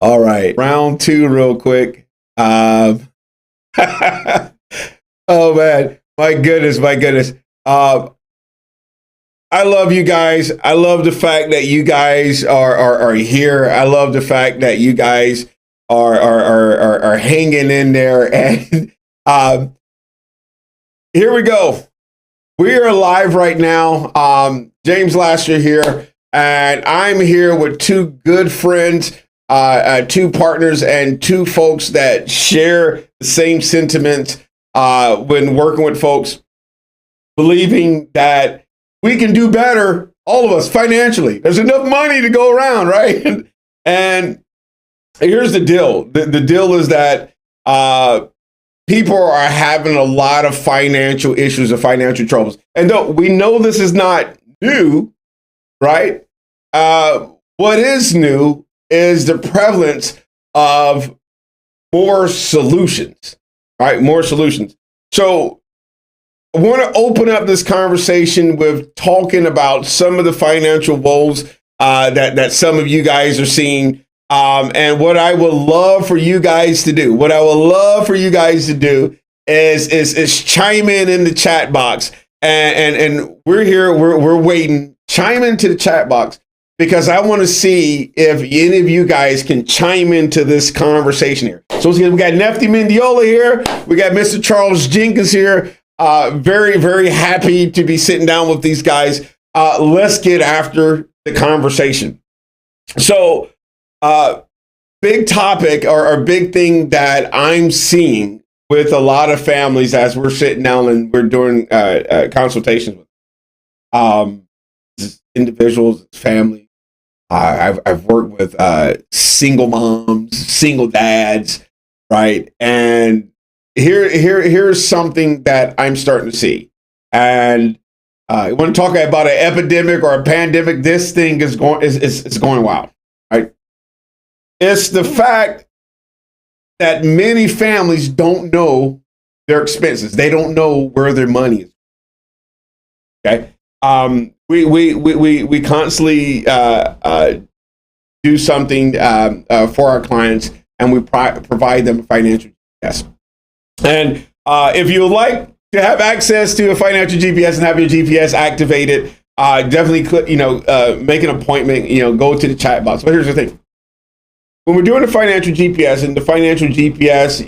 All right, round two, real quick. Oh man, my goodness, my goodness. I love you guys. I love the fact that you guys are here. I love the fact that you guys are hanging in there. And here we go. We are live right now. James Lasher here, and I'm here with two good friends, two partners, and two folks that share the same sentiments when working with folks, believing that we can do better, all of us, financially. There's enough money to go around, right? And here's the deal. The deal is that people are having a lot of financial issues and financial troubles. And though we know this is not new, right? What is new is the prevalence of more solutions, right? More solutions. So I want to open up this conversation with talking about some of the financial woes that some of you guys are seeing. And what I would love for you guys to do, is chime in the chat box. And we're here, we're waiting. Chime into the chat box because I want to see if any of you guys can chime into this conversation here. So we got Nefty Mendiola here. We got Mr. Charles Jenkins here. Very, very happy to be sitting down with these guys. Let's get after the conversation. So, big topic or big thing that I'm seeing with a lot of families as we're sitting down and we're doing consultations with individuals, families. I've worked with single moms, single dads, right? And here's something that I'm starting to see. And I want to talk about an epidemic or a pandemic. This thing is going wild, right? It's the fact that many families don't know their expenses. They don't know where their money is. Okay. We constantly do something for our clients, and we provide them financial GPS. And if you would like to have access to a financial GPS and have your GPS activated, definitely click, make an appointment, go to the chat box. But here's the thing. When we're doing a financial GPS, and the financial GPS,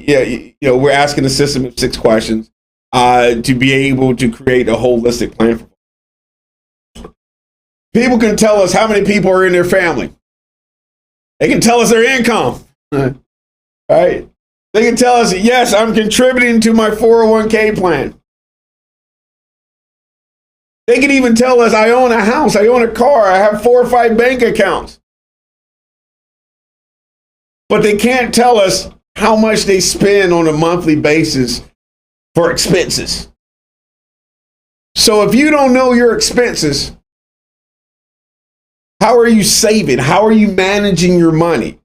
we're asking the system of 6 questions to be able to create a holistic plan for people. Can tell us how many people are in their family. They can tell us their income, right? They can tell us, yes, I'm contributing to my 401k plan. They can even tell us I own a house, I own a car, I have 4 or 5 bank accounts. But they can't tell us how much they spend on a monthly basis for expenses. So if you don't know your expenses, how are you saving? How are you managing your money?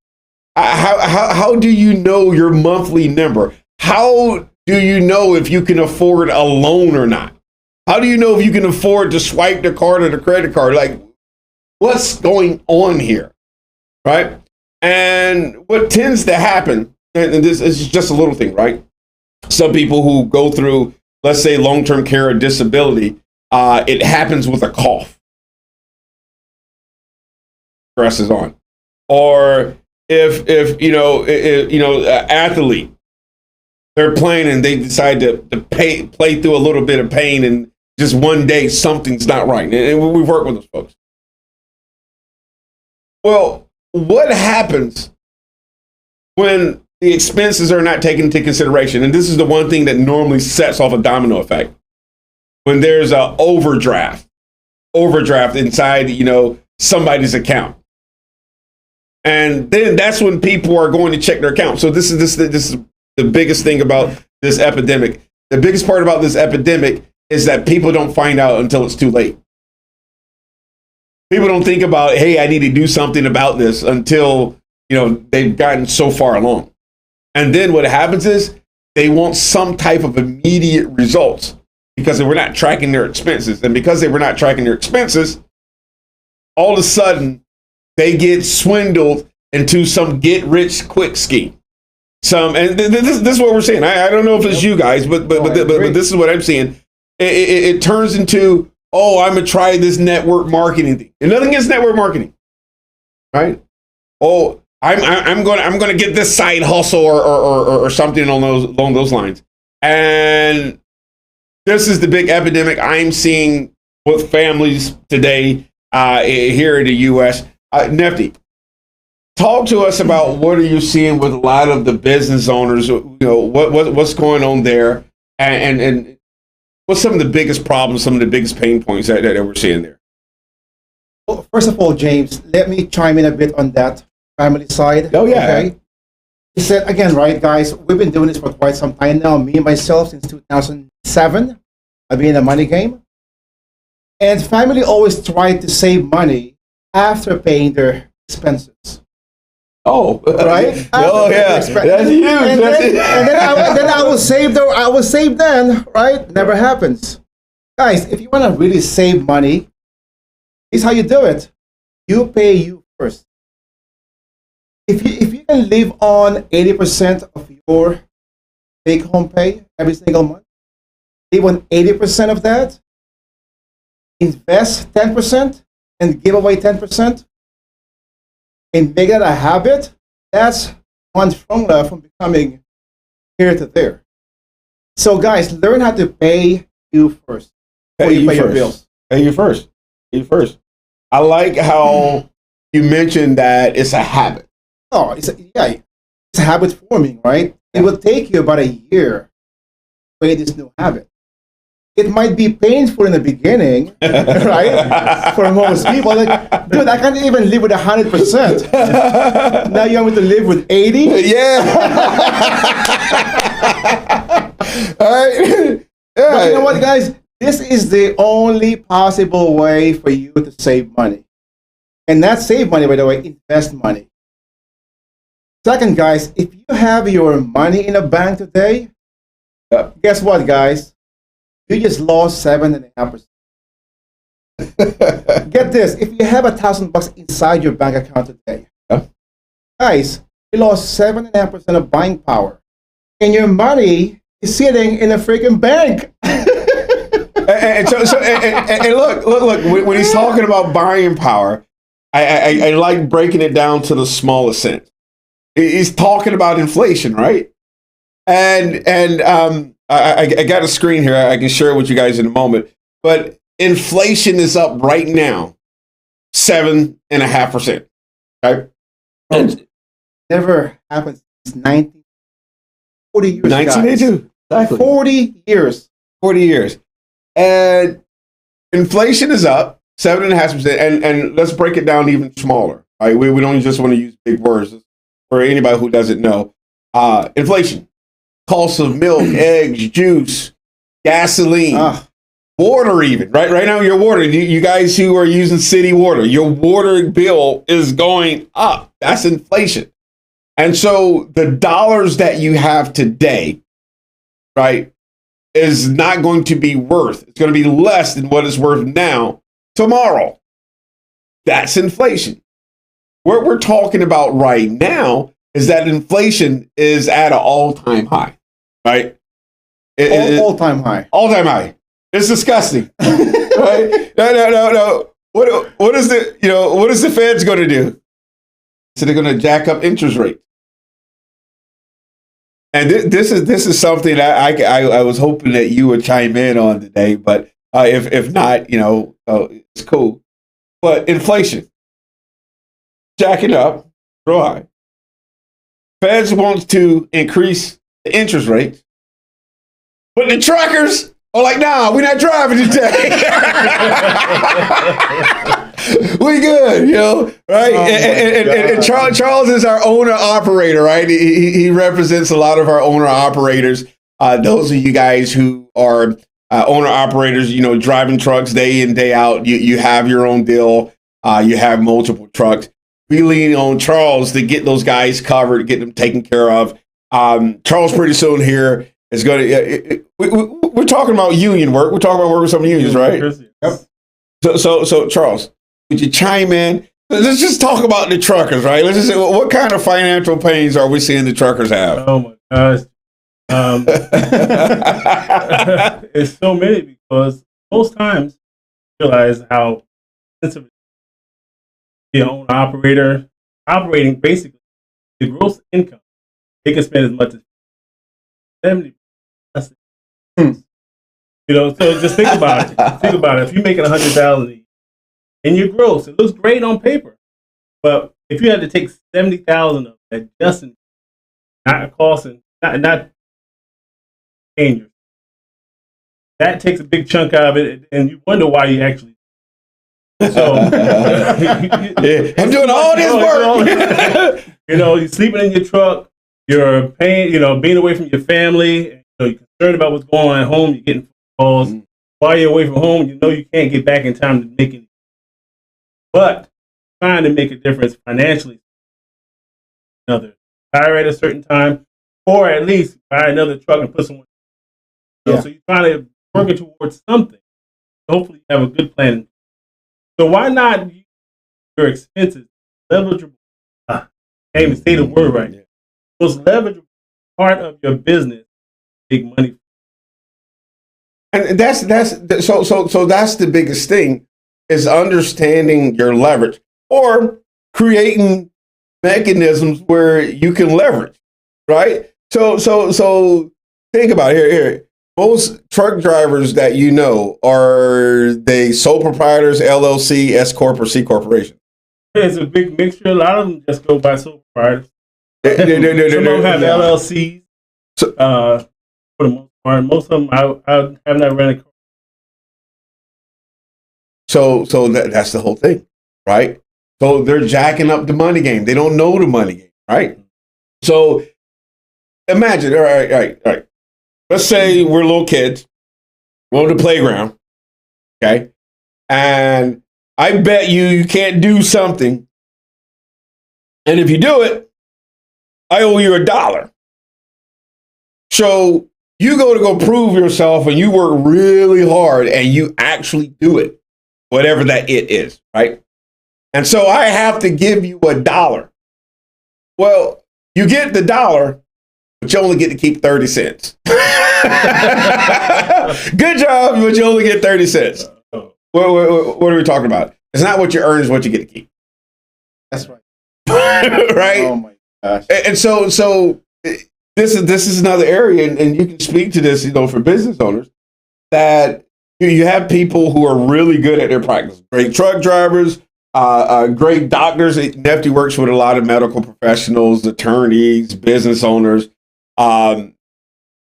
How do you know your monthly number? How do you know if you can afford a loan or not? How do you know if you can afford to swipe the card or the credit card? Like, what's going on here, right? And what tends to happen, and this is just a little thing, right? Some people who go through, let's say, long-term care or disability, it happens with a cough. Stress is on. Or if athlete, they're playing and they decide to play through a little bit of pain, and just one day something's not right. And we work with those folks. Well, what happens when the expenses are not taken into consideration? And this is the one thing that normally sets off a domino effect. When there's an overdraft inside, somebody's account. And then that's when people are going to check their account. So this is the biggest thing about this epidemic. The biggest part about this epidemic is that people don't find out until it's too late. People don't think about, hey, I need to do something about this until, they've gotten so far along. And then what happens is they want some type of immediate results because they were not tracking their expenses. And because they were not tracking their expenses, all of a sudden they get swindled into some get rich quick scheme. This is what we're seeing. I don't know if it's you guys, but this is what I'm seeing. It turns into, oh, I'm gonna try this network marketing thing. And nothing against network marketing, right? Oh, I'm gonna get this side hustle or something along those lines. And this is the big epidemic I'm seeing with families today here in the U.S. Nefty, talk to us about what are you seeing with a lot of the business owners. You know, what's going on there, and what's some of the biggest problems, some of the biggest pain points that we're seeing there. Well, first of all, James, let me chime in a bit on that family side. Oh yeah. Okay. You said again, right, guys? We've been doing this for quite some time now. Me and myself since 2007. I've been in the money game, and family always try to save money after paying their expenses. Oh, right. Oh yeah, that's huge. And then I will save though. I will save then. Right? Never happens, guys. If you want to really save money, here's how you do it. You pay you first. If you can live on 80% of your take home pay every single month, live on 80% of that, invest 10% and give away 10%, and make that a habit, that's one formula from becoming here to there. So guys, learn how to pay you first. Pay you first. Your bills. Pay you first. Pay you first. I like how you mentioned that it's a habit. Oh, it's a habit forming, right? It will take you about a year to create this new habit. It might be painful in the beginning, right? For most people, like, dude, I can't even live with 100%. Now you want me to live with 80? Yeah. All right. Yeah. But you know what, guys? This is the only possible way for you to save money. And not save money, by the way, invest money. Second, guys, if you have your money in a bank today, guess what, guys? You just lost 7.5%. Get this: if you have $1,000 inside your bank account today, guys, you lost 7.5% of buying power, and your money is sitting in a freaking bank. and look. When he's talking about buying power, I like breaking it down to the smallest sense. He's talking about inflation, right? And I got a screen here. I can share it with you guys in a moment. But inflation is up right now, 7.5%. Right? And never happened since 40 years. 1982. Exactly. 40 years. 40 years. And inflation is up 7.5%. And let's break it down even smaller. Right? We don't just want to use big words. For anybody who doesn't know, inflation, cost of milk, eggs, juice, gasoline, water, even right now. Your water, you guys who are using city water, your water bill is going up. That's inflation, and so the dollars that you have today, right, is not going to be worth. It's going to be less than what it's worth now tomorrow. That's inflation. What we're talking about right now is that inflation is at an all-time high, right? All-time high. All-time high. It's disgusting, right? No. What is the Fed's going to do? So they're going to jack up interest rates. And this is something that I was hoping that you would chime in on today, but if not, it's cool. But inflation. Jacking up real high. Feds wants to increase the interest rates, but the truckers are like, nah, we're not driving today. We good, right? And Charles is our owner operator, right? He represents a lot of our owner operators. Those of you guys who are owner operators, driving trucks day in, day out. You have your own deal. You have multiple trucks. We lean on Charles to get those guys covered, get them taken care of. Charles pretty soon here is going to. We're talking about union work. We're talking about working with some unions, right? Yep. So Charles, would you chime in let's just talk about the truckers, right? Let's just say, what kind of financial pains are we seeing the truckers have? Oh my gosh. It's so many because most times you realize how expensive it is to be an owner operator operating basically the gross income. They can spend as much as 70. That's it. You know, so just think about it. Think about it. If you're making 100,000 and you're gross, it looks great on paper. But if you had to take 70,000 of that just in not costing, not paying your, that takes a big chunk out of it, and you wonder why you actually. So I'm doing all this work. You know, you're sleeping in your truck. You're paying. You know, being away from your family. You know, you're concerned about what's going on at home. You're getting calls. While you're away from home, you know you can't get back in time to make it. But trying to make a difference financially, another hire at a certain time, or at least buy another truck and put someone. You know, so you're trying to work it towards something. Hopefully, you have a good plan. So why not use your expenses leverageable? I can't even say the word right now. Most leverageable part of your business, make money. And that's the biggest thing is understanding your leverage or creating mechanisms where you can leverage, right? So think about it. Here. Most truck drivers that you know, are they sole proprietors, LLC, S Corp, or C Corporation? It's a big mixture. A lot of them just go by sole proprietors. Some of them have LLCs. For the most part, most of them I have not run a. So that's the whole thing, right? So they're jacking up the money game. They don't know the money game, right? So imagine, all right. Let's say we're little kids, we're on the playground, okay? And I bet you can't do something. And if you do it, I owe you $1. So you go prove yourself and you work really hard and you actually do it, whatever that it is, right? And so I have to give you $1. Well, you get the $1, but you only get to keep 30 cents. Good job, but you only get 30 cents. What are we talking about? It's not what you earn, it's what you get to keep. That's right. Right? Oh my gosh. And so this is another area, and you can speak to this, for business owners, that you have people who are really good at their practice. Great truck drivers, great doctors. Nefty works with a lot of medical professionals, attorneys, business owners.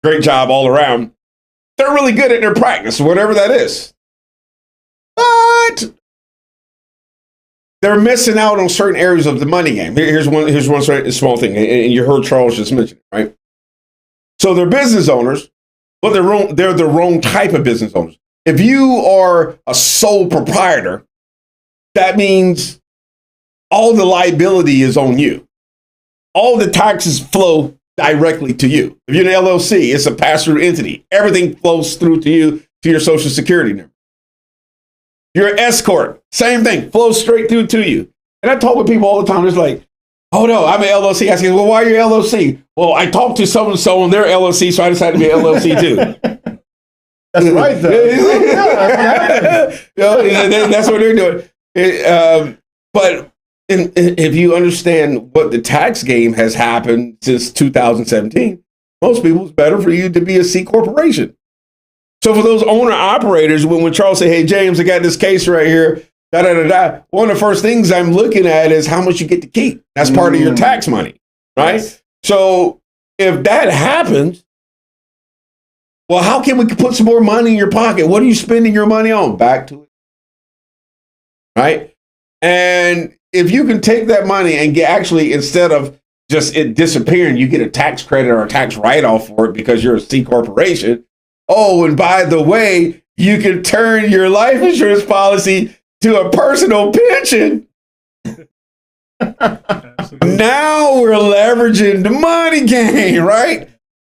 Great job all around. They're really good at their practice, whatever that is. But they're missing out on certain areas of the money game. Here's one small thing, and you heard Charles just mention it, right? So they're business owners, but they're the wrong type of business owners. If you are a sole proprietor, that means all the liability is on you. All the taxes flow directly to you. If you're an LLC, it's a pass-through entity. Everything flows through to you, to your Social Security number. You're an S Corp, same thing, flows straight through to you. And I talk with people all the time. It's like, oh no, I'm an LLC. I say, well, why are you LLC? Well, I talked to so-and-so on their LLC, so I decided to be an LLC too. That's right, though. That's what they're doing. But if you understand what the tax game has happened since 2017, most people, it's better for you to be a C corporation. So for those owner operators, when Charles say, hey, James, I got this case right here, one of the first things I'm looking at is how much you get to keep. That's part of your tax money, right? Yes. So if that happens, well, how can we put some more money in your pocket? What are you spending your money on? Back to it, right? And if you can take that money and actually, instead of just it disappearing, you get a tax credit or a tax write-off for it because you're a C corporation. Oh, and by the way, you can turn your life insurance policy to a personal pension. Now we're leveraging the money game, right?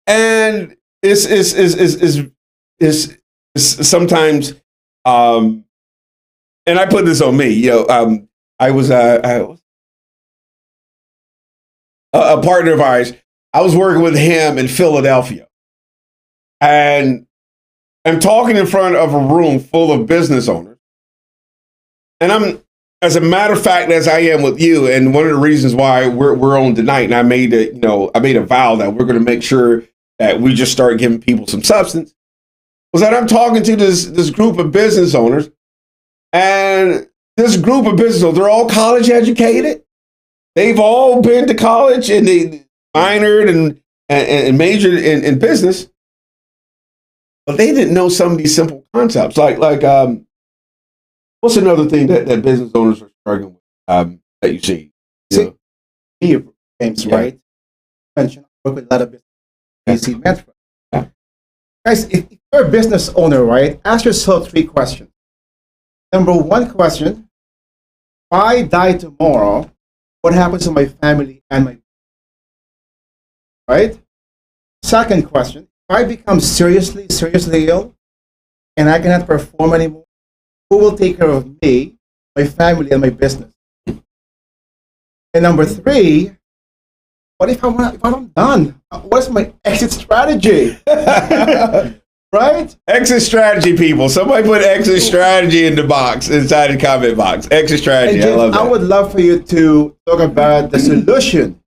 And it's sometimes, and I put this on me, I was a partner of ours. I was working with him in Philadelphia, and I'm talking in front of a room full of business owners. And I'm, as a matter of fact, as I am with you, and one of the reasons why we're on tonight, and I made a vow that we're going to make sure that we just start giving people some substance, was that I'm talking to this group of business owners, and this group of business owners, they're all college educated. They've all been to college, and they minored and majored in business, but they didn't know some of these simple concepts. Like what's another thing that business owners are struggling with that you see? See, me, James, Yeah. right? Mention I work with a lot of business. BC Metro. Yeah. Guys, if you're a business owner, right, ask yourself 3 questions. Number 1 question: if I die tomorrow, what happens to my family and my right? Second question: if I become seriously ill and I cannot perform anymore, who will take care of me, my family, and my business? And number 3, what if I'm done? What's my exit strategy? Right? Exit strategy, people. Somebody put exit strategy in the box, inside the comment box. Exit strategy. And James, I love that. I would love for you to talk about the solution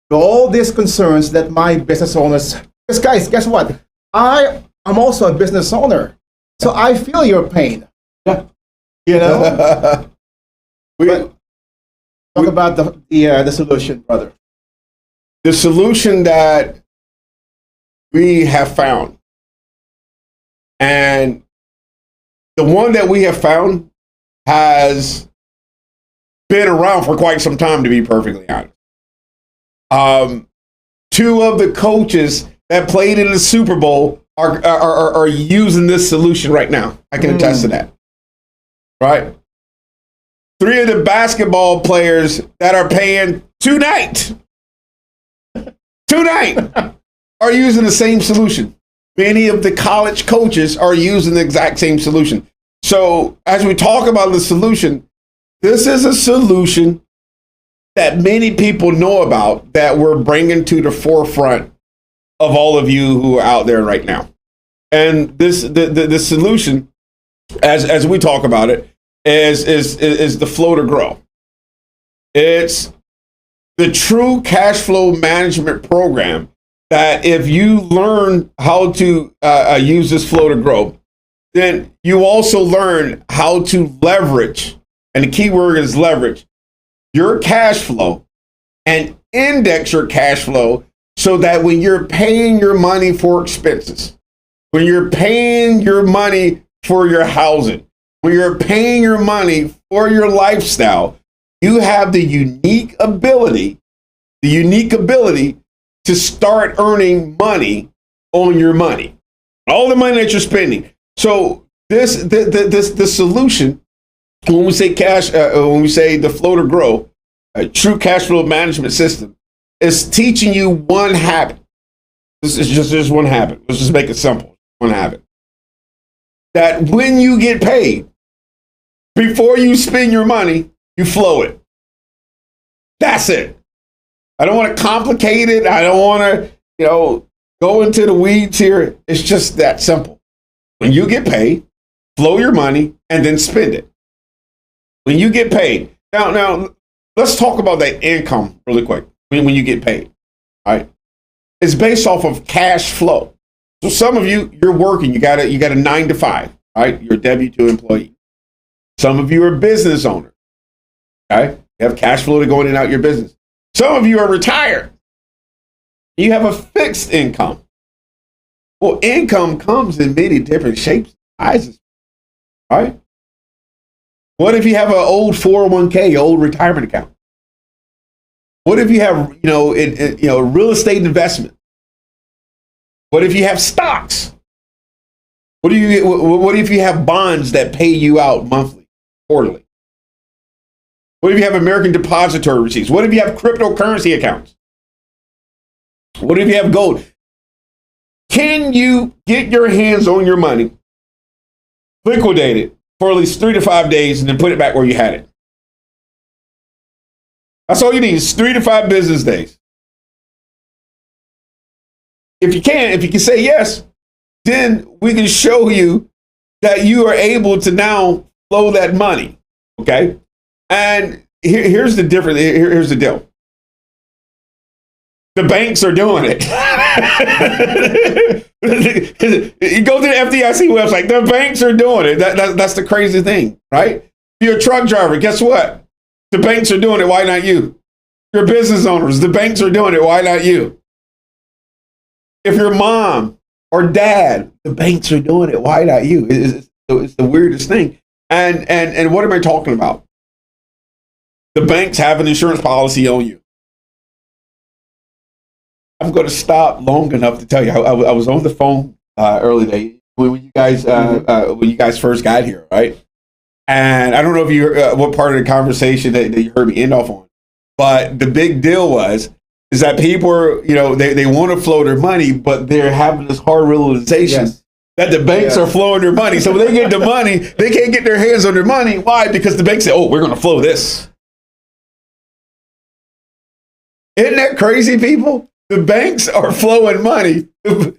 to all these concerns that my business owners. Because guys, guess what? I am also a business owner, so I feel your pain. Yeah. You know. We- But talk about the solution, brother. the solution that we have found, and the one that we have found has been around for quite some time, to be perfectly honest. 2 of the coaches that played in the Super Bowl are using this solution right now. I can attest to that. Right? 3 of the basketball players that are paying tonight are using the same solution. Many of the college coaches are using the exact same solution. So as we talk about the solution, this is a solution that many people know about, that we're bringing to the forefront of all of you who are out there right now. And the solution, as we talk about it, is the Flow to Grow. It's the true cash flow management program that if you learn how to use this Flow to Grow, then you also learn how to leverage, and the key word is leverage, your cash flow and index your cash flow so that when you're paying your money for expenses, when you're paying your money for your housing, when you're paying your money for your lifestyle, you have the unique ability to start earning money on your money, all the money that you're spending. So the solution, when we say when we say the Flow to Grow, a true cash flow management system, is teaching you one habit. This is just one habit. Let's just make it simple. One habit. That when you get paid, before you spend your money, you flow it. That's it. I don't want to complicate it. I don't want to, go into the weeds here. It's just that simple. When you get paid, flow your money and then spend it. When you get paid. Now let's talk about that income really quick. When you get paid, all right? It's based off of cash flow. So some of you, you're working. You got a 9 to 5, right? You're a W-2 employee. Some of you are business owners. Okay, you have cash flow to go in and out your business. Some of you are retired. You have a fixed income. Well, income comes in many different shapes, sizes. Right? What if you have an old 401k, old retirement account? What if you have, real estate investment? What if you have stocks? What if you have bonds that pay you out monthly, quarterly? What if you have American depository receipts? What if you have cryptocurrency accounts? What if you have gold? Can you get your hands on your money, liquidate it for at least 3 to 5 days, and then put it back where you had it? That's all you need is 3 to 5 business days. If you can say yes, then we can show you that you are able to now flow that money. Okay? And here's the difference. Here's the deal. The banks are doing it. You go to the FDIC website. The banks are doing it. That's the crazy thing, right? You're a truck driver. Guess what? The banks are doing it. Why not you? You're business owners. The banks are doing it. Why not you? If you're mom or dad, the banks are doing it. Why not you? It's the weirdest thing. And what am I talking about? The banks have an insurance policy on you. I'm going to stop long enough to tell you. I was on the phone early day when you guys first got here, right? And I don't know if you what part of the conversation that you heard me end off on, but the big deal is that people are, they want to flow their money, but they're having this hard realization that the banks are flowing their money. So when they get the money, they can't get their hands on their money. Why? Because the banks say, "Oh, we're going to flow this." Isn't that crazy, people? The banks are flowing money. Your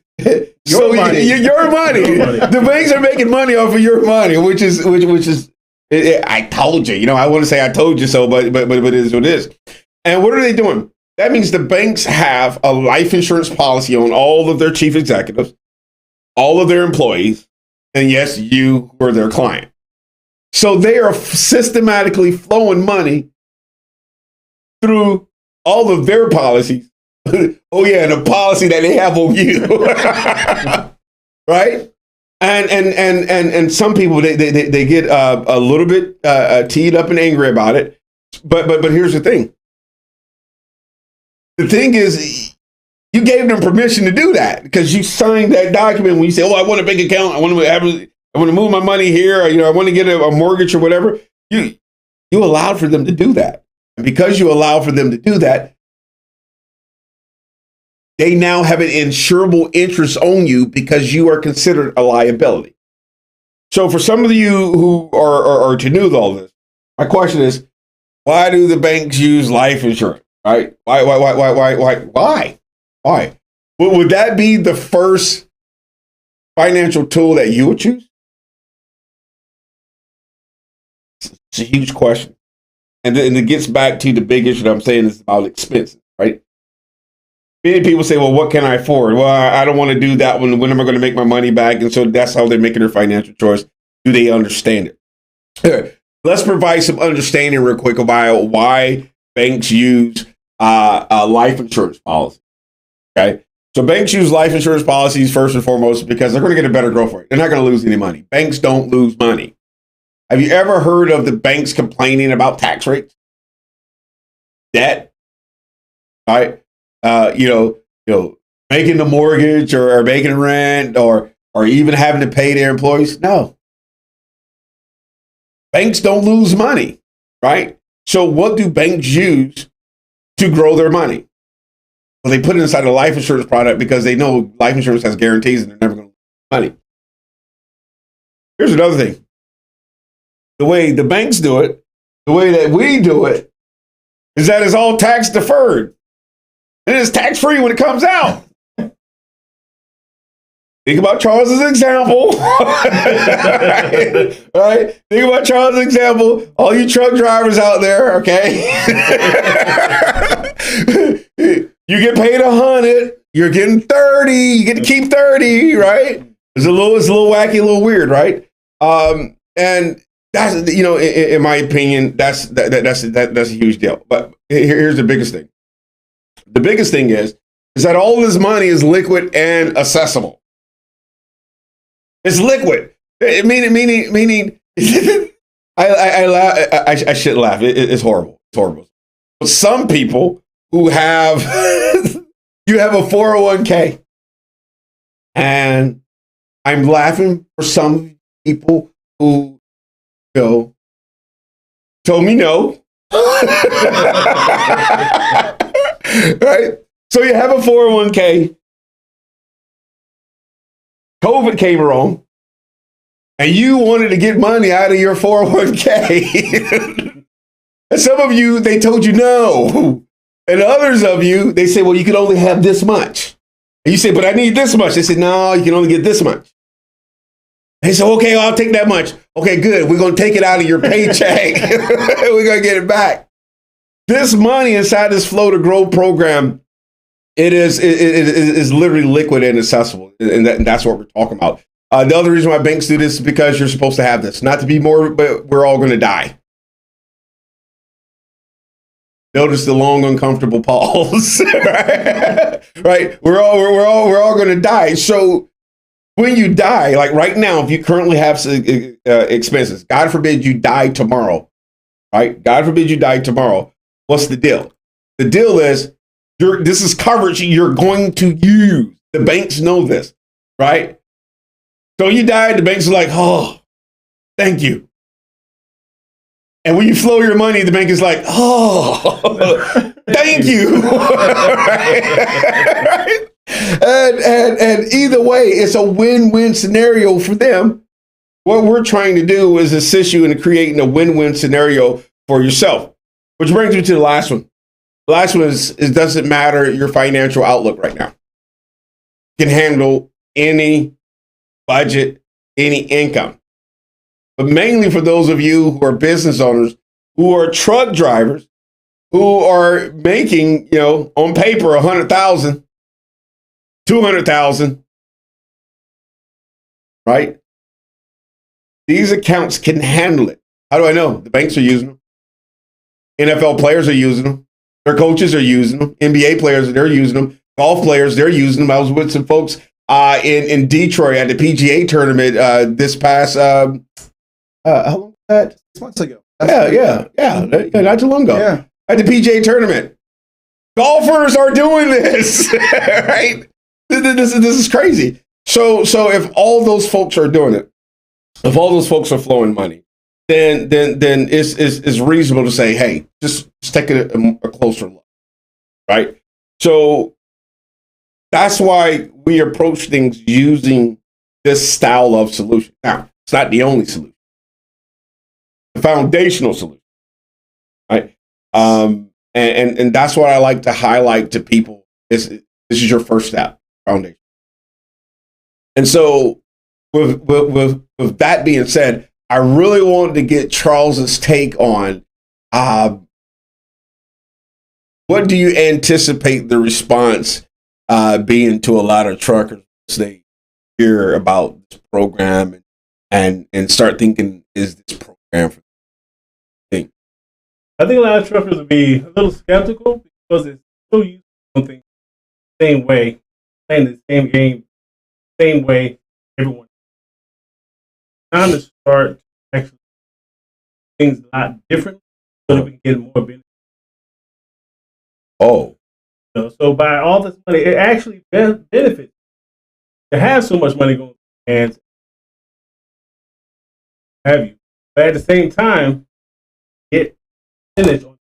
money. The banks are making money off of your money, which is. I told you. I want to say I told you so, but it is what it is. And what are they doing? That means the banks have a life insurance policy on all of their chief executives, all of their employees, and yes, you were their client. So they are systematically flowing money through all of their policies. Oh yeah, and a policy that they have on you, right? And some people they get a little bit teed up and angry about it. But here's the thing. The thing is, you gave them permission to do that because you signed that document when you say, "Oh, I want a bank account. I want to move my money here. Or, I want to get a mortgage or whatever." You allowed for them to do that, and because you allow for them to do that, they now have an insurable interest on you because you are considered a liability. So for some of you who are to new with all this, my question is, why do the banks use life insurance? Right? Why? Would that be the first financial tool that you would choose? It's a huge question. And it gets back to the big issue that I'm saying is about expenses, right? Many people say, well, what can I afford? Well, I don't want to do that one. When am I going to make my money back? And so that's how they're making their financial choice. Do they understand it? Here, let's provide some understanding real quick about why banks use a life insurance policy. Okay. So banks use life insurance policies first and foremost because they're going to get a better growth rate. They're not going to lose any money. Banks don't lose money. Have you ever heard of the banks complaining about tax rates? Debt? Right? Making the mortgage or making rent or even having to pay their employees? No. Banks don't lose money, right? So what do banks use to grow their money? Well, they put it inside a life insurance product because they know life insurance has guarantees and they're never going to lose money. Here's another thing. The way the banks do it, the way that we do it, is that it's all tax deferred. And it's tax free when it comes out. Think about Charles's example. Right? Think about Charles's example. All you truck drivers out there, okay? You get paid 100, you're getting 30, you get to keep 30, right? It's a little wacky, a little weird, right? And that's, in my opinion, that's a huge deal. But here's the biggest thing. The biggest thing is that all this money is liquid and accessible. It's liquid. Meaning, I shouldn't laugh. It's horrible. It's horrible. But some people who have, you have a 401k, and I'm laughing for some people who, told me no. Right? So you have a 401k. COVID came along, and you wanted to get money out of your 401k. And some of you, they told you no. And others of you, they say, well, you can only have this much. And you say, but I need this much. They said, no, you can only get this much. They said, okay, I'll take that much. Okay, good. We're going to take it out of your paycheck. We're going to get it back. This money inside this Flow to Grow program, it is literally liquid and accessible. And that's what we're talking about. The other reason why banks do this is because you're supposed to have this. Not to be more, but we're all going to die. Notice the long, uncomfortable pause. Right? We're all going to die. So when you die, like right now, if you currently have expenses, God forbid you die tomorrow, right? God forbid you die tomorrow. What's the deal? The deal is this is coverage you're going to use. The banks know this, right? So you died, the banks are like, oh, thank you. And when you flow your money, the bank is like, oh, thank you. Right? And either way, it's a win-win scenario for them. What we're trying to do is assist you in creating a win-win scenario for yourself. Which brings me to the last one. The last one is it doesn't matter your financial outlook right now. You can handle any budget, any income. But mainly for those of you who are business owners, who are truck drivers, who are making, on paper, 100,000, 200,000, right? These accounts can handle it. How do I know? The banks are using them. NFL players are using them. Their coaches are using them. NBA players, they're using them. Golf players, they're using them. I was with some folks in Detroit at the PGA tournament this past, how long was that? 6 months ago. Yeah, not too long ago. Yeah. At the PGA tournament. Golfers are doing this, right? This is crazy. So if all those folks are doing it, if all those folks are flowing money, then it's reasonable to say, hey, just take a closer look, right? So that's why we approach things using this style of solution. Now, it's not the only solution. The foundational solution, right? And that's what I like to highlight to people. This is your first step, foundation. And so with that being said, I really wanted to get Charles's take on what do you anticipate the response being to a lot of truckers as they hear about this program and start thinking, is this program for me? I think a lot of truckers would be a little skeptical because it's so used to something the same way, playing the same game, same way everyone. Time to start actually things a lot different so that we can get more benefit. Oh. So by all this money, it actually benefits to have so much money going and have you. But at the same time, get percentage on.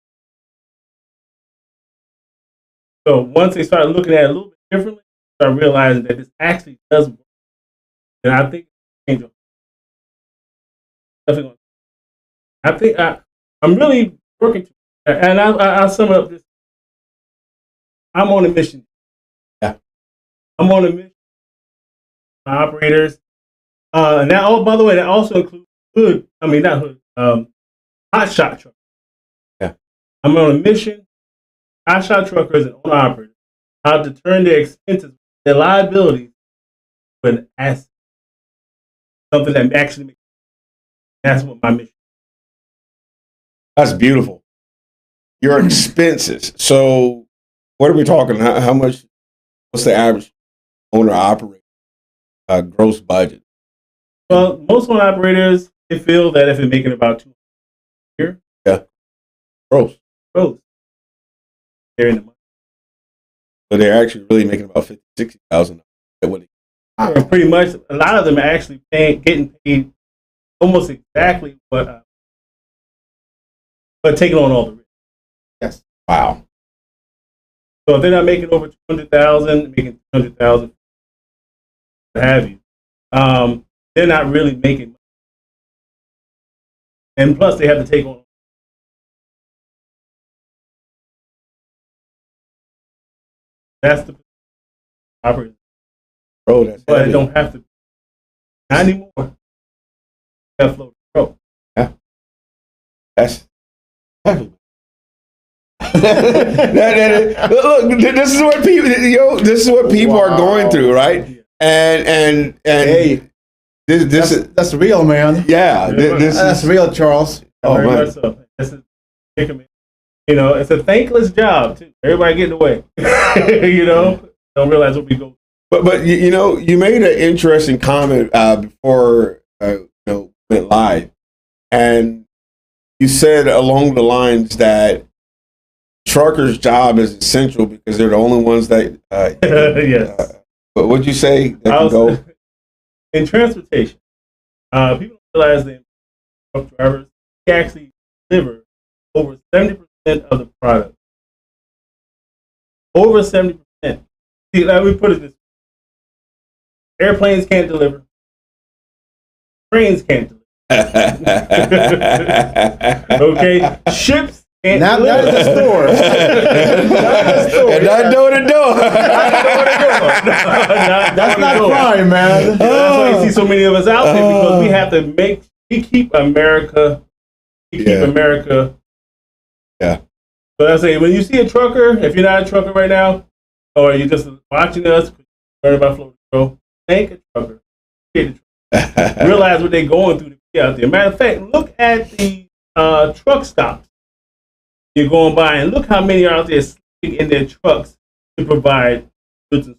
So once they start looking at it a little bit differently, start realizing that this actually does work. And I think it's definitely. I think I'm really working to, and I'll sum it up this. I'm on a mission. Yeah. I'm on a mission. My operators. And that, oh, by the way, that also includes hot shot truckers. Yeah. I'm on a mission. Hot shot truckers and owner operators how to turn their expenses, their liabilities, to an asset. Something that actually makes sense. That's what my mission is. That's beautiful. Your expenses. So what are we talking? How much? What's the average owner operator gross budget? Well, most owner operators, they feel that if they're making about $200 a year, yeah, gross, they're in the money. So they're actually really making about $50,000, $60,000. And pretty much, a lot of them are actually getting paid almost exactly what, but taking on all the risk. Yes. Wow. So if they're not making over 200,000, making 200,000, what have you, they're not really making money. And plus, they have to take on. That's the operator. Bro, that's But heavy. it don't have to. Not anymore. Got float pro. That's heavy. Look, this is what people, this is what people are going through, right? And Hey, this is, that's real, man. yeah, this That's is, real, Charles. oh, Very man. much so. This is, it's a thankless job too. Everybody getting away. Don't realize what we go. But you made an interesting comment before went live, and you said along the lines that truckers' job is essential because they're the only ones that. Yes. But what'd you say? That can go? In transportation, people don't realize that truck drivers actually deliver over 70% of the product. Over 70%. See, let me put it this way. Airplanes can't deliver. Trains can't deliver. Okay? Ships can't Not deliver. at the store. And not door to door. That's not crime, man. That's why you see so many of us out there because we have to keep America. Yeah. America. Yeah. So I say, when you see a trucker, if you're not a trucker right now, or you're just watching us, learn about Florida Pro, thank a trucker. Realize what they're going through to be out there. Matter of fact, look at the truck stops you're going by and look how many are out there sleeping in their trucks to provide goods and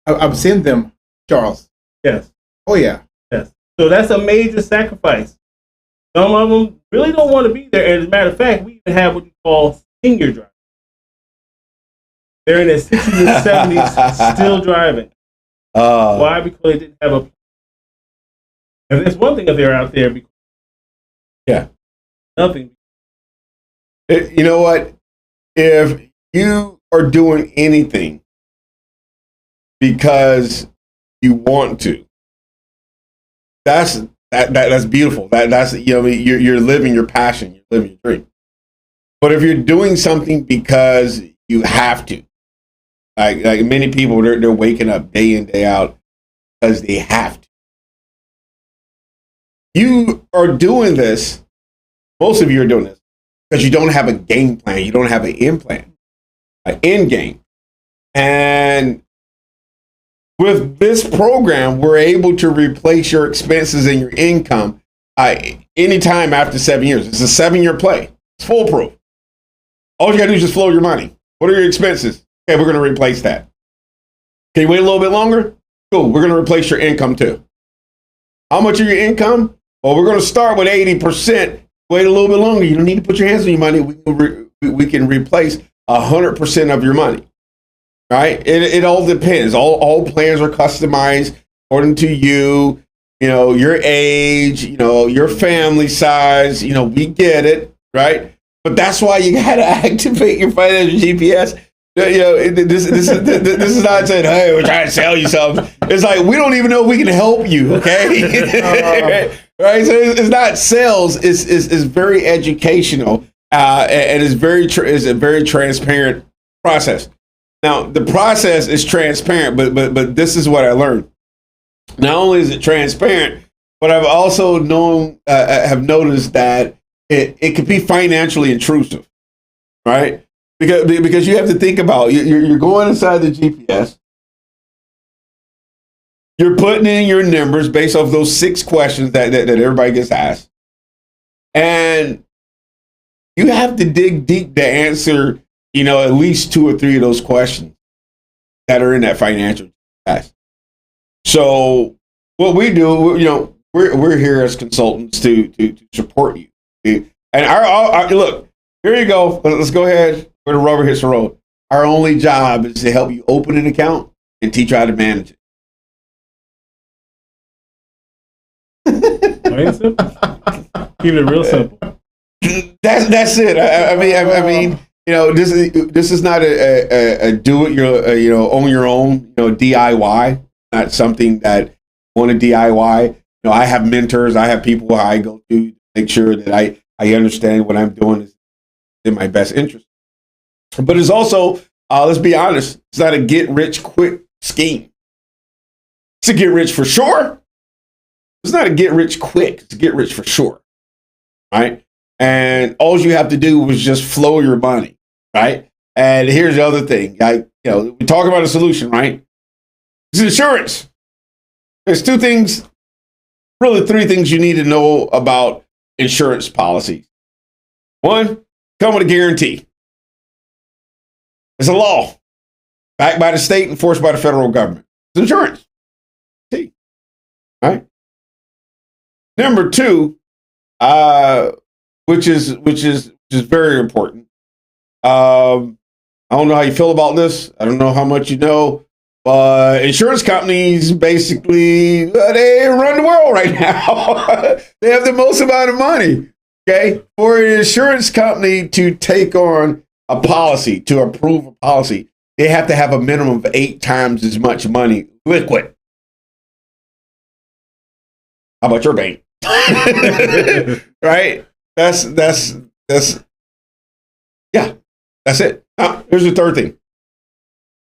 I've seen them, Charles. yes. Oh, yeah. Yes. So that's a major sacrifice. Some of them really don't want to be there. And as a matter of fact, we even have what you call senior drivers. They're in their 60s and 70s still driving. Why? Because they didn't have a plan. And there's one thing if they're out there because nothing. You know what? If you are doing anything because you want to, that's beautiful. That's you're living your passion, you're living your dream. But if you're doing something because you have to, like many people, they're waking up day in day out because they have to. You are doing this. Most of you are doing this because you don't have a game plan. You don't have an end plan, an end game. And with this program, we're able to replace your expenses and your income anytime after 7 years. It's a 7-year play. It's foolproof. All you got to do is just flow your money. What are your expenses? Okay, we're going to replace that. Can you wait a little bit longer? Cool. We're going to replace your income too. How much of your income? Well, we're going to start with 80%. Wait a little bit longer. You don't need to put your hands on your money. We can replace 100% of your money. Right? It all depends. All plans are customized according to you, your age, your family size. We get it, right? But that's why you got to activate your financial GPS. This is not saying, hey, we're trying to sell you something. It's like, we don't even know if we can help you, okay? Right? So it's not sales. It's very educational, and it's a very transparent process. Now, the process is transparent, but this is what I learned. Not only is it transparent, but I've also have noticed that it could be financially intrusive, right? Because you have to think about you're going inside the GPS. You're putting in your numbers based off those 6 questions that everybody gets asked. And you have to dig deep to answer, at least 2 or 3 of those questions that are in that financial test. So what we do, we're here as consultants to support you. And our look, here you go. Let's go ahead where the rubber hits the road. Our only job is to help you open an account and teach you how to manage it. Keep it real simple. That's it. I mean, this is not a do it on your own, DIY. Not something that I want to DIY. I have mentors. I have people I go to make sure that I understand what I'm doing is in my best interest. But it's also let's be honest, it's not a get rich quick scheme. It's a get rich for sure. It's not a get rich quick. It's a get rich for sure. Right? And all you have to do is just flow your money. Right? And here's the other thing. We talk about a solution, right? It's insurance. There's two things, really three things you need to know about insurance policies. One, come with a guarantee. It's a law backed by the state, enforced by the federal government. It's insurance. See, right? Number two, which is very important. I don't know how you feel about this. I don't know how much you know, but insurance companies basically they run the world right now. They have the most amount of money. Okay, for an insurance company to take on a policy, to approve a policy, they have to have a minimum of 8 times as much money liquid. How about your bank? Right? That's it. Now, here's the third thing.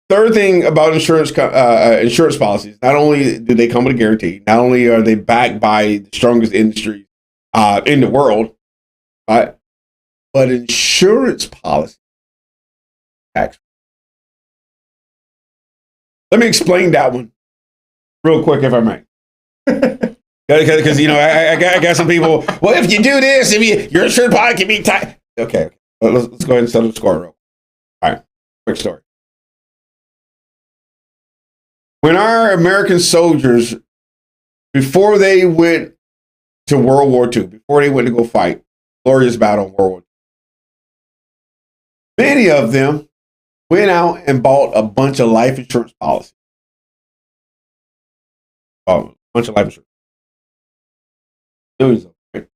Third thing about insurance policies, not only do they come with a guarantee, not only are they backed by the strongest industry in the world, right? But insurance policy tax. Let me explain that one real quick, if I may. Because I got some people. Well, if you do this, your insurance policy can be taxed. Okay. Let's go ahead and settle the score real. All right. Quick story. When our American soldiers, before they went to World War II, before they went to go fight, glorious battle in World War II, many of them went out and bought a bunch of life insurance policies. Oh, a bunch of life insurance. Millions of them, right?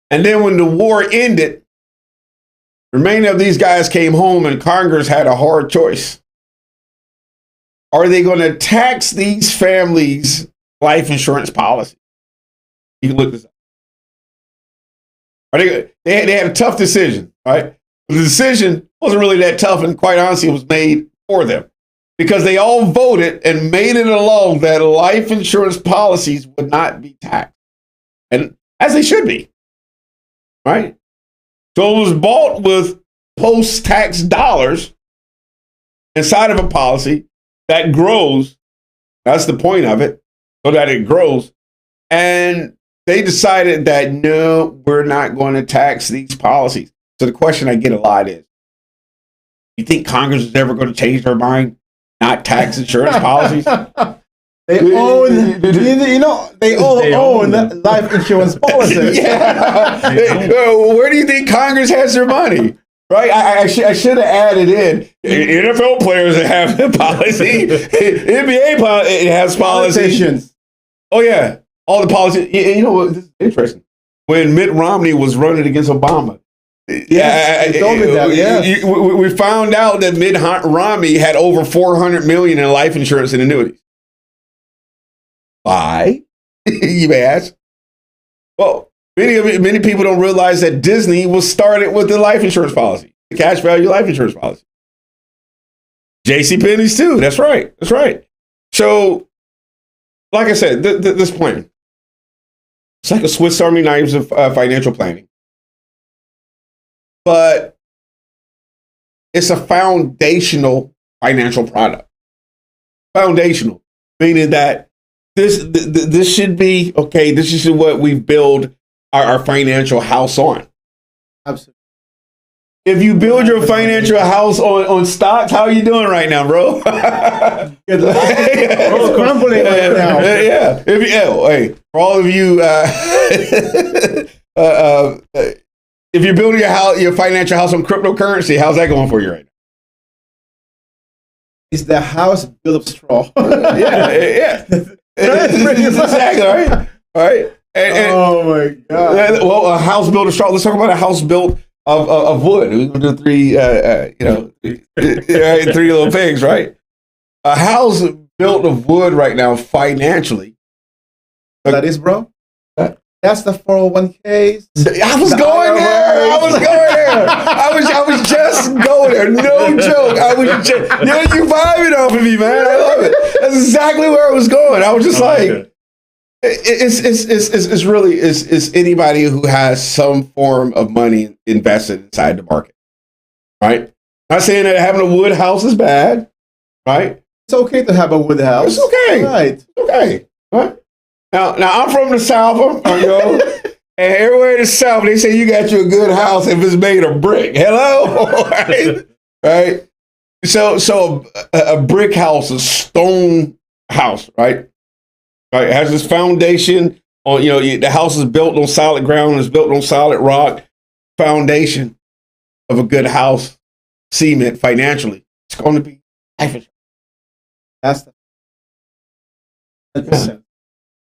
And then when the war ended, the remainder of these guys came home and Congress had a hard choice. Are they going to tax these families' life insurance policy? You can look this up. They had a tough decision, right? The decision wasn't really that tough, and quite honestly, it was made for them because they all voted and made it a law that life insurance policies would not be taxed, and as they should be, right? So it was bought with post-tax dollars inside of a policy that grows. That's the point of it, so that it grows. And they decided that, no, we're not going to tax these policies. So the question I get a lot is, you think Congress is ever going to change their mind, not tax insurance policies? They own, they all own life insurance policies. Yeah. Where do you think Congress has their money? Right? I should have added in NFL players that have the policy. NBA it has policies. Oh, yeah. All the policies. You know what? This is interesting. When Mitt Romney was running against Obama, we found out that Mitt Romney had over $400 million in life insurance and annuities. Why? You may ask. Well, many people don't realize that Disney was started with the life insurance policy, the cash value life insurance policy. JCPenney's too. That's right. That's right. So, like I said, this plan, it's like a Swiss Army knives of financial planning. But it's a foundational financial product. Foundational, meaning that this should be, okay, this is what we build our financial house on. Absolutely. If you build your financial house on stocks, how are you doing right now, bro? Good luck. It's crumbling right now. Yeah. Hey, for all of you, if you're building your financial house on cryptocurrency, how's that going for you right now? Is the house built of straw? Yeah. Exactly, right? All right. Oh my God. Well, a house built of straw. Let's talk about a house built of wood. We're gonna do three little pigs, right? A house built of wood right now, financially. That is, bro. That's the 401ks. I was going there. I was going there. I was just going there. No joke. You vibing off of me, man. I love it. That's exactly where I was going. I was just like, it's really anybody who has some form of money invested inside the market, right? Not saying that having a wood house is bad, right? It's okay to have a wood house. It's okay, right? It's okay, right? Now I'm from the South, and everywhere in the South, they say you got you a good house if it's made of brick. Hello, right? Right? So a brick house, a stone house, right? Right, it has this foundation on, the house is built on solid ground, it's built on solid rock. Foundation of a good house, cement financially. It's going to be life insurance. That's the 100%.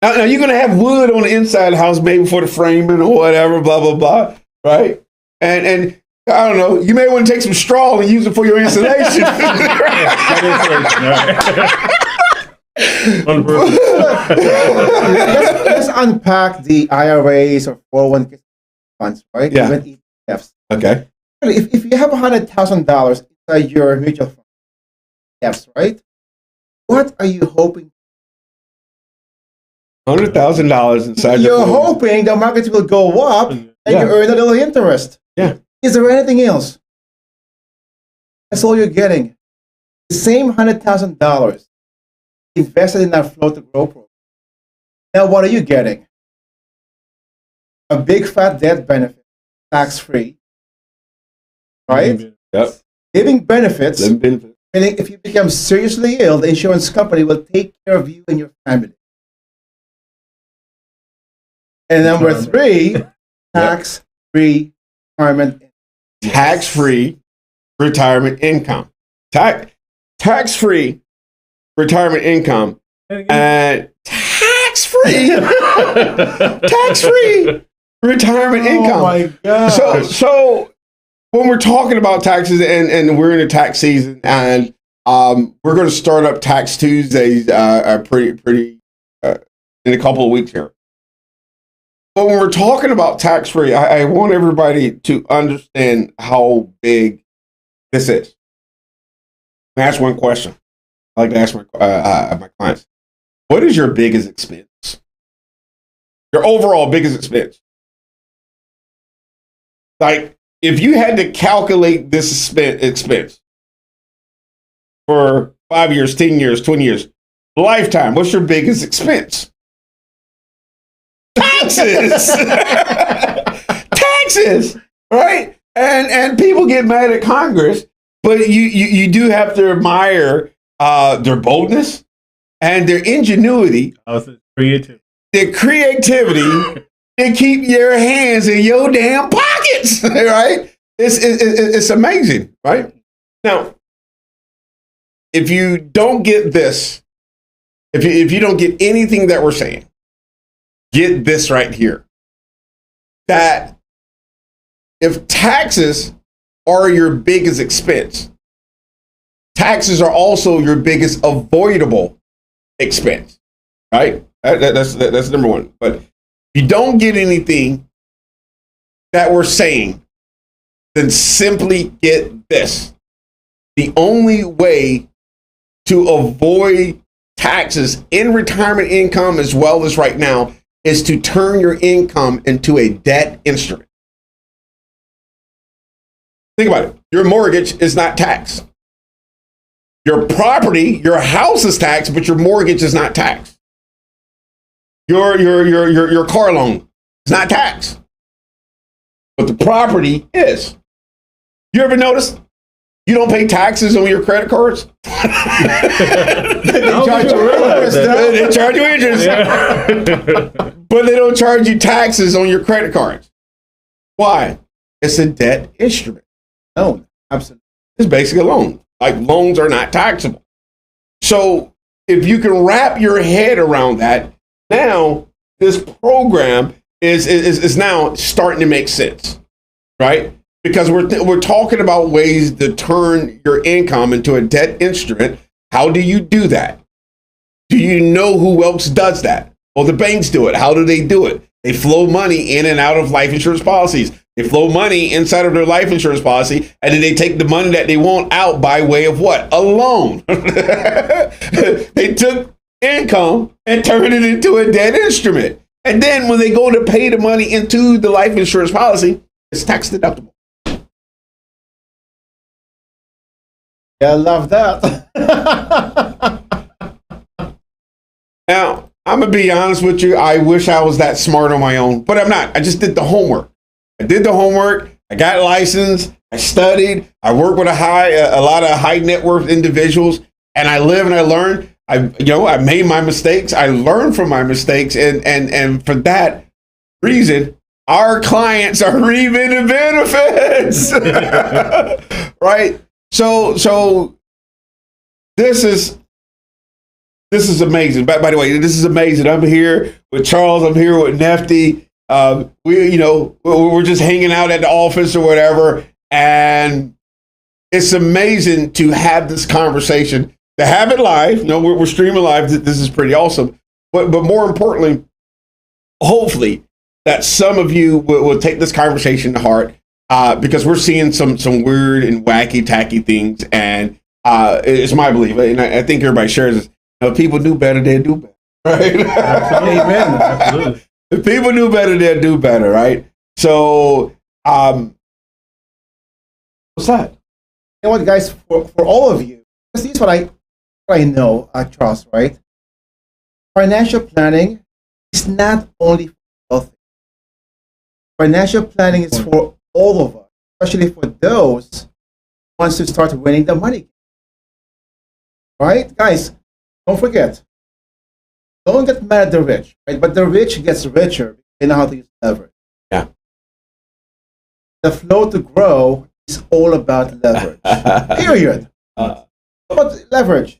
Now you're going to have wood on the inside of the house, maybe for the framing or whatever, blah, blah, blah, right? And I don't know, you may want to take some straw and use it for your insulation. let's unpack the IRAs or 401k funds, right? Yeah. Even ETFs. Okay. If you have $100,000 inside your mutual fund, ETFs, right? What are you hoping? $100,000 inside your You're phone. hoping the markets will go up and Yeah. you earn a little interest. Yeah. Is there anything else? That's all you're getting. The same $100,000 invested in that flow to grow program. Now, what are you getting? A big fat death benefit, tax free, right? Yep. Living benefits, Living benefits. meaning if you become seriously ill, the insurance company will take care of you and your family. And number three, tax free retirement. Tax-free retirement income. Tax-free retirement income and tax-free retirement income. Oh my God. So when we're talking about taxes and we're in the tax season and we're going to start up Tax Tuesdays pretty in a couple of weeks here. But when we're talking about tax-free, I want everybody to understand how big this is. Let me ask one question. I like to ask my clients, what is your biggest expense? Your overall biggest expense? Like, if you had to calculate this expense for 5 years, 10 years, 20 years, lifetime, what's your biggest expense? Taxes. Taxes, right? And people get mad at Congress, but you do have to admire their boldness and their ingenuity, Creative. their creativity to keep your hands in your damn pockets, right? It's amazing, right? Now, if you don't get this, if you don't get anything that we're saying, get this right here. That if taxes are your biggest expense, taxes are also your biggest avoidable expense, right? That's number one. But if you don't get anything that we're saying, then simply get this. The only way to avoid taxes in retirement income as well as right now is to turn your income into a debt instrument. Think about it. Your mortgage is not taxed. Your property, your house is taxed, but your mortgage is not taxed. Your car loan is not taxed, but the property is. You ever notice you don't pay taxes on your credit cards? They charge you interest. But they don't charge you taxes on your credit cards. Why? It's a debt instrument. No, absolutely. It's basically a loan. Like, loans are not taxable. So if you can wrap your head around that, now this program is now starting to make sense, right? Because we're talking about ways to turn your income into a debt instrument. How do you do that? Do you know who else does that? Well, the banks do it. How do they do it? They flow money in and out of life insurance policies. They flow money inside of their life insurance policy, and then they take the money that they want out by way of what? A loan. They took income and turned it into a debt instrument. And then when they go to pay the money into the life insurance policy, it's tax deductible. Yeah, I love that. Now, I'm going to be honest with you. I wish I was that smart on my own, but I'm not. I just did the homework. I did the homework. I got licensed. I studied. I work with a lot of high net worth individuals, and I live and I learn. I made my mistakes. I learned from my mistakes, and for that reason, our clients are reaping the benefits. Right? So this is amazing. By the way, this is amazing. I'm here with Charles. I'm here with Nefty. We're just hanging out at the office or whatever, and it's amazing to have this conversation. To have it live, we're streaming live. This is pretty awesome. But more importantly, hopefully that some of you will take this conversation to heart, because we're seeing some weird and wacky, tacky things, and it's my belief, and I think everybody shares this. If people do better, they do better, right? Absolutely. Amen. Absolutely. If people do better, they'll do better, right? So, what's that? You know what, guys? For all of you, this is what I know, Charles, right? Financial planning is not only for wealthy. Financial planning is for all of us, especially for those who wants to start winning the money. Right? Guys, don't forget, don't get mad at the rich, right? But the rich gets richer. They know how to use leverage. Yeah. The flow to grow is all about leverage. Period. But leverage.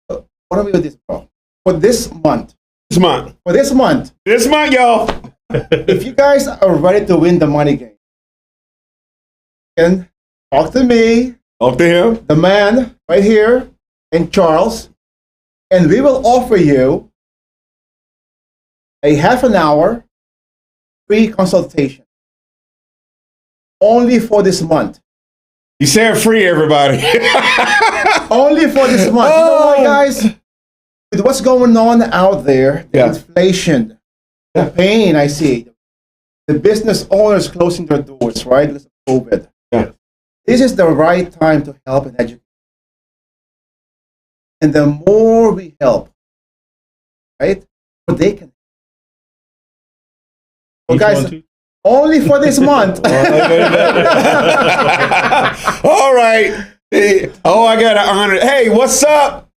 What are we with this, bro? For this month. For this month, y'all. if you guys are ready to win the money game, then talk to me, Talk to him. the man right here, and Charles, and we will offer you a half an hour free consultation only for this month. He said free, everybody. Only for this month. You know what, guys? With what's going on out there, the inflation, the pain I see, the business owners closing their doors, right? Because of COVID. Yeah. This is the right time to help and educate. And the more we help, right, the more they can. So, guys, only for this month. All right. Oh, I got to honor. Hey, what's up,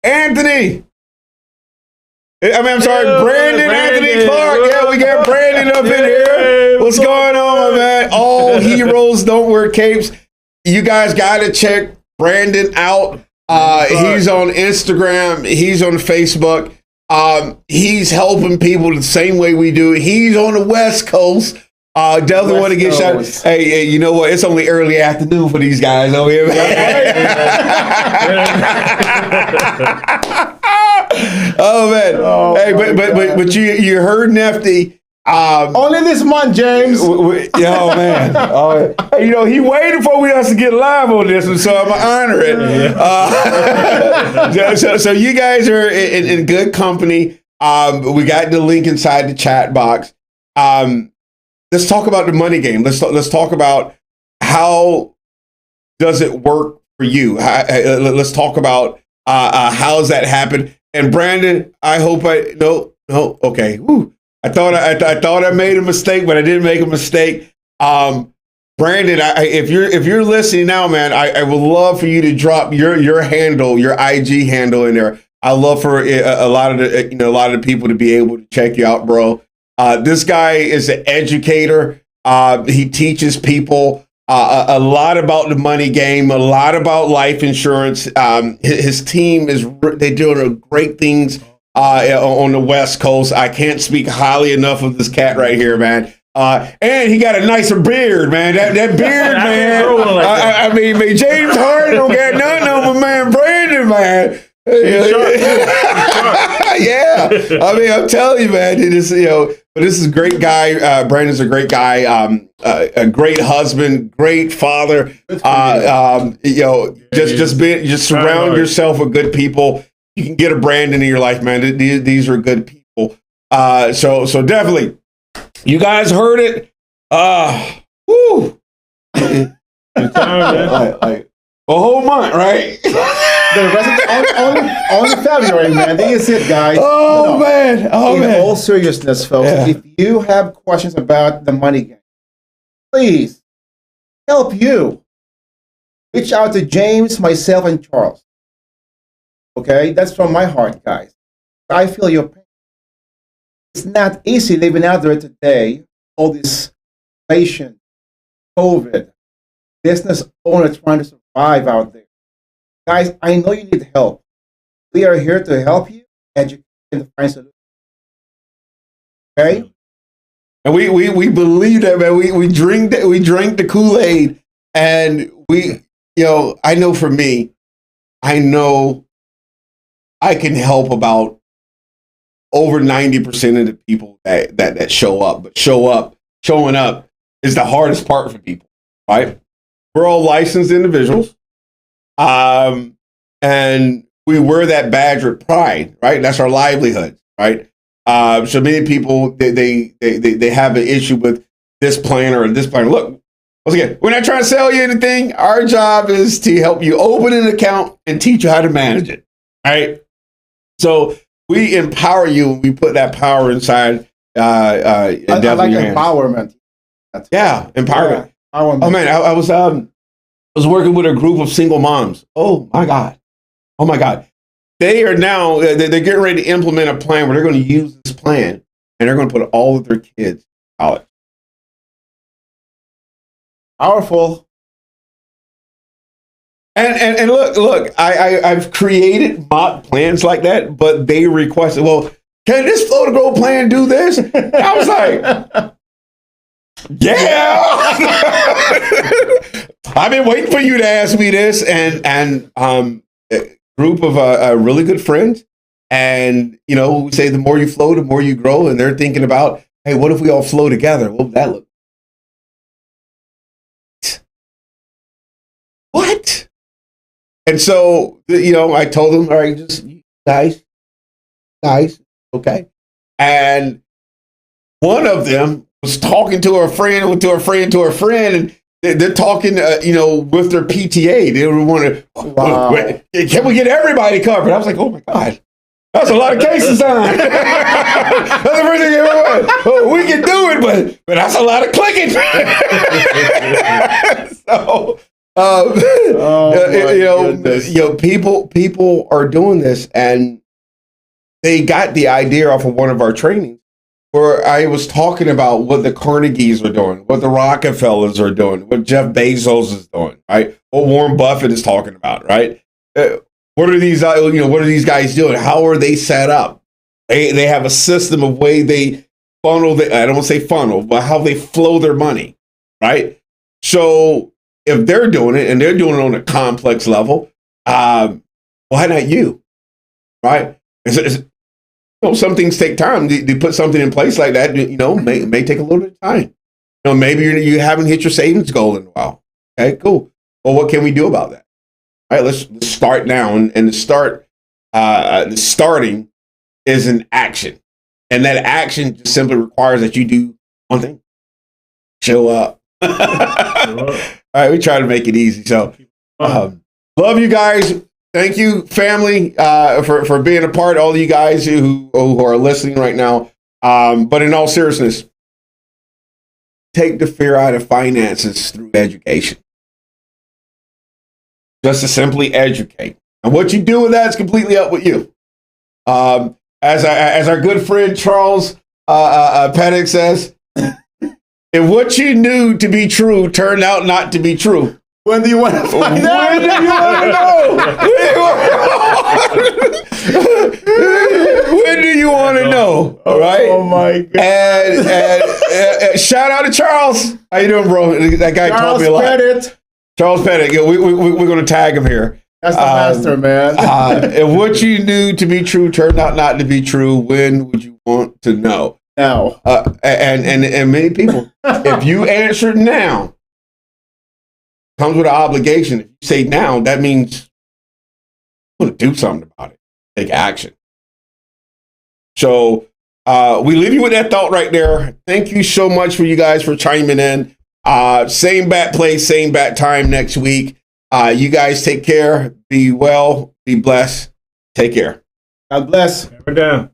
Anthony? I'm sorry, Brandon Anthony Clark. Yeah, we got Brandon up in here. What's going on, my man? All heroes don't wear capes. You guys got to check Brandon out. He's on Instagram. He's on Facebook. He's helping people the same way we do. He's on the West Coast. Definitely want to get shot. Hey, you know what? It's only early afternoon for these guys over here. Oh man! Oh, hey, but you heard Nefty. Only this month, James. Yo, man. Hey, he waited for us to get live on this one, so I'm going to honor it. So you guys are in good company. We got the link inside the chat box. Let's talk about the money game. Let's talk about how does it work for you. Let's talk about how's that happen. And Brandon, I hope no, okay. Woo. I thought I made a mistake, but I didn't make a mistake. Brandon, if you're listening now, man, I would love for you to drop your handle, your IG handle in there. I love for a lot of the people to be able to check you out, bro. This guy is an educator. He teaches people a lot about the money game, a lot about life insurance. His team they're doing great things on the West Coast. I can't speak highly enough of this cat right here, man. And he got a nicer beard, man. That beard, man. I mean, James Harden don't got nothing on my man Brandon, man. Yeah, I mean, I'm telling you, man. It is, but this is a great guy. Brandon's a great guy, a great husband, great father. Just surround yourself with good people. You can get a Brandon in your life, man. These are good people. So definitely, you guys heard it. Woo. A whole month, right? The rest of only February, man. This is it, guys. Oh, man. In all seriousness, folks, if you have questions about the money game, please help you. Reach out to James, myself, and Charles. Okay? That's from my heart, guys. I feel your pain. It's not easy living out there today. All this inflation, COVID, business owners trying to survive out there. Guys, I know you need help. We are here to help you educate and find solutions. Okay? And we believe that, man. We drank the Kool-Aid, and I know for me, I know I can help about over 90% of the people that show up. But showing up is the hardest part for people, right? We're all licensed individuals. And we wear that badge with pride, right? That's our livelihood, right? So many people, they have an issue with this plan or this plan. Look, once again, we're not trying to sell you anything. Our job is to help you open an account and teach you how to manage it, right? So we empower you and we put that power inside. I like empowerment. Yeah, empowerment. Yeah, empowerment. Oh man, I was working with a group of single moms. Oh my God. They are now, they're getting ready to implement a plan where they're going to use this plan and they're going to put all of their kids in college. Powerful. And look, I've created mock plans like that, but they requested, well, can this Flow to Grow plan do this? I was like, yeah. I've been waiting for you to ask me this, and a group of really good friends, and we say the more you flow, the more you grow, and they're thinking about, hey, what if we all flow together? What would that look? What? And so I told them, all right, just guys, okay, and one of them was talking to her friend, and they're talking, with their PTA. They want to, wow. Can we get everybody covered? I was like, oh my God, that's a lot of cases on. That's the first thing we can do it, but that's a lot of clicking. So, people are doing this, and they got the idea off of one of our trainings, where I was talking about what the Carnegies are doing, what the Rockefellers are doing, what Jeff Bezos is doing, right? What Warren Buffett is talking about, right? What are these guys doing? How are they set up? They have a system of way they funnel. I don't want to say funnel, but how they flow their money, right? So if they're doing it and they're doing it on a complex level, why not you, right? Some things take time. To put something in place like that, may take a little bit of time. Maybe you haven't hit your savings goal in a while. Okay, cool. Well, what can we do about that? All right, let's start now. And the starting is an action. And that action just simply requires that you do one thing. Show up. All right, we try to make it easy. So, love you guys. Thank you, family, for being a part. All of you guys who are listening right now. But in all seriousness, take the fear out of finances through education. Just to simply educate, and what you do with that is completely up with you. As our good friend Charles Pettit says, if what you knew to be true turned out not to be true, when do you want to find out? When do you want to know? When do you want to know? All right. Oh my God. And shout out to Charles. How you doing, bro? That guy taught me a lot. Pettit. Charles Pettit. Yeah, we're going to tag him here. That's the master, man. If what you knew to be true turned out not to be true, when would you want to know? now. And many people, if you answer now, comes with an obligation. If you say now, that means you're going to do something about it, take action. So we leave you with that thought right there. Thank you so much for you guys for chiming in. Same bat place, same bat time next week. You guys take care. Be well. Be blessed. Take care. God bless. Never down.